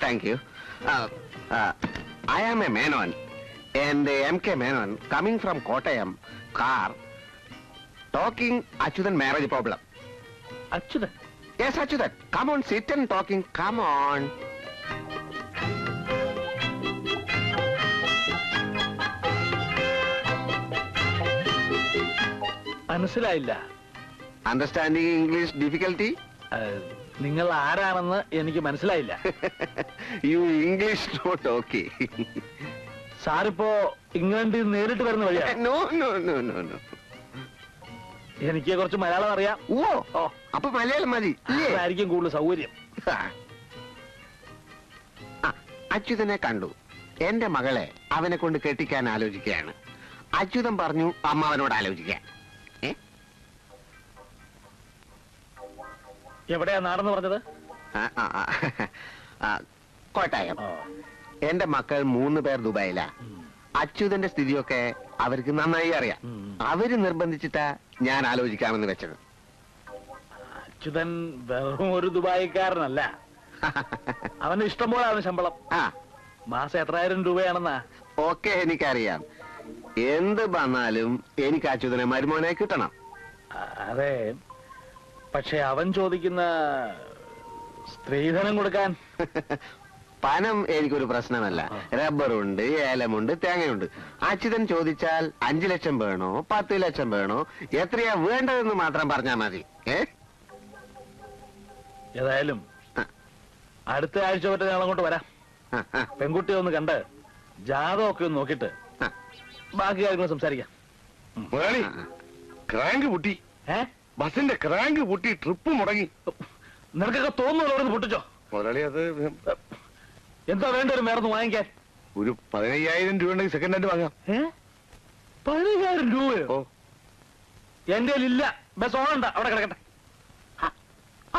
Thank you. I am a Menon, and M.K. Menon, coming from Kottayam, car, talking Achyutan marriage problem. Achyutan? Yes, Achyutan. Come on, sit and talking. Come on. മനസ്സിലായില്ല. Understanding English difficulty? നിങ്ങൾ ആരാണെന്ന് എനിക്ക് മനസ്സിലായില്ല. You English not okay. സാറിപ്പോ ഇംഗ്ലണ്ടിൽ നേരിട്ട് വരുന്ന വഴിയാ? No, no, no, no, no. എനിക്ക് കുറച്ച് മലയാളം അറിയാം. ഓ അപ്പൊ മലയാളം മതി. അതായിരിക്കും കൂടുതൽ സൗകര്യം. അച്യുതനെ കണ്ടു. എന്റെ മകളെ അവനെ കൊണ്ട് കെട്ടിക്കാൻ ആലോചിക്കുകയാണ്. അച്യുതൻ പറഞ്ഞു അമ്മാവനോട് ആലോചിക്കാൻ. എവിടെയാ നാടെന്ന് പറഞ്ഞത്? കോട്ടയം. എന്റെ മക്കൾ 3 പേർ ദുബായിലാ. അച്യുതന്റെ സ്ഥിതിയൊക്കെ അവർക്ക് നന്നായി അറിയാം. അവര് നിർബന്ധിച്ചിട്ടാ ഞാൻ ആലോചിക്കാമെന്ന് വെച്ചത്. അച്യുതൻ വെറും ഒരു ദുബായിക്കാരനല്ല. അവന് ഇഷ്ടം പോലാണ് ശമ്പളം. മാസം എത്രായിരം രൂപയാണെന്നാ? ഓക്കെ, എനിക്കറിയാം. എന്ത് വന്നാലും എനിക്ക് അച്യുതനെ മരുമോനായി കിട്ടണം. അതെ, പക്ഷെ അവൻ ചോദിക്കുന്ന സ്ത്രീധനം കൊടുക്കാൻ. പണം എനിക്കൊരു പ്രശ്നമല്ല. റബ്ബറുണ്ട്, ഏലമുണ്ട്, തേങ്ങയുണ്ട്. അച്യുതൻ ചോദിച്ചാൽ 5 ലക്ഷം വേണോ 10 ലക്ഷം വേണോ, എത്രയാ വേണ്ടതെന്ന് മാത്രം പറഞ്ഞാൽ മതി. ഏതായാലും അടുത്ത ആഴ്ച പറ്റ ഞങ്ങൾ അങ്ങോട്ട് വരാം. പെൺകുട്ടിയെ ഒന്ന് കണ്ട് ജാതകമൊക്കെ ഒന്ന് നോക്കിട്ട് ബാക്കി കാര്യങ്ങൾ സംസാരിക്കാം. ക്രാങ്ക് പൊട്ടി, ബസിന്റെ ക്രാങ്ക് പൊട്ടി, ട്രിപ്പ് മുടങ്ങി. നിനക്കൊക്കെ തോന്നുന്നു പൊട്ടിച്ചോ? മുതലാളി, അത് എന്താ വേണ്ട ഒരു മേർന്ന് വാങ്ങിക്കാൻ? ഒരു 15,000 രൂപ ഉണ്ടെങ്കിൽ സെക്കൻഡ് ഹാൻഡ് വാങ്ങാം. 15,000 രൂപയോ? എന്റെ ഇല്ല. ബസ് ഓണണ്ട, അവിടെ കിടക്കട്ടെ.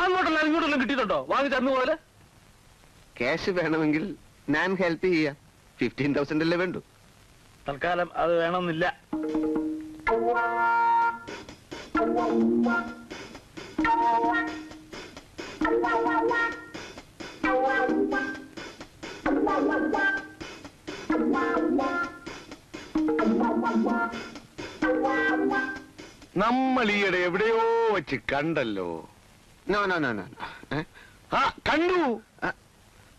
അങ്ങോട്ടല്ല ഇങ്ങോട്ടെല്ലാം കിട്ടിയിട്ടുണ്ടോ വാങ്ങിച്ചന്ന് പോലെ? ക്യാഷ് വേണമെങ്കിൽ ഞാൻ ഹെൽപ്പ് ചെയ്യാം. 15,000 അല്ലേ വേണ്ടു. തൽക്കാലം അത് വേണമെന്നില്ല. നമ്മൾ ഈയിടെ എവിടെയോ വെച്ച് കണ്ടല്ലോ. No no no no. കണ്ടു.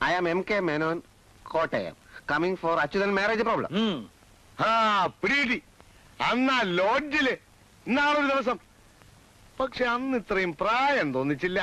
I am M.K. Menon, Kottayam, coming for Achyutan marriage problem. പിടി. അന്നാ ലോഡ്ജില് ഇന്നാളൊരു ദിവസം. പക്ഷെ അന്ന് ഇത്രയും പ്രായം തോന്നിച്ചില്ല.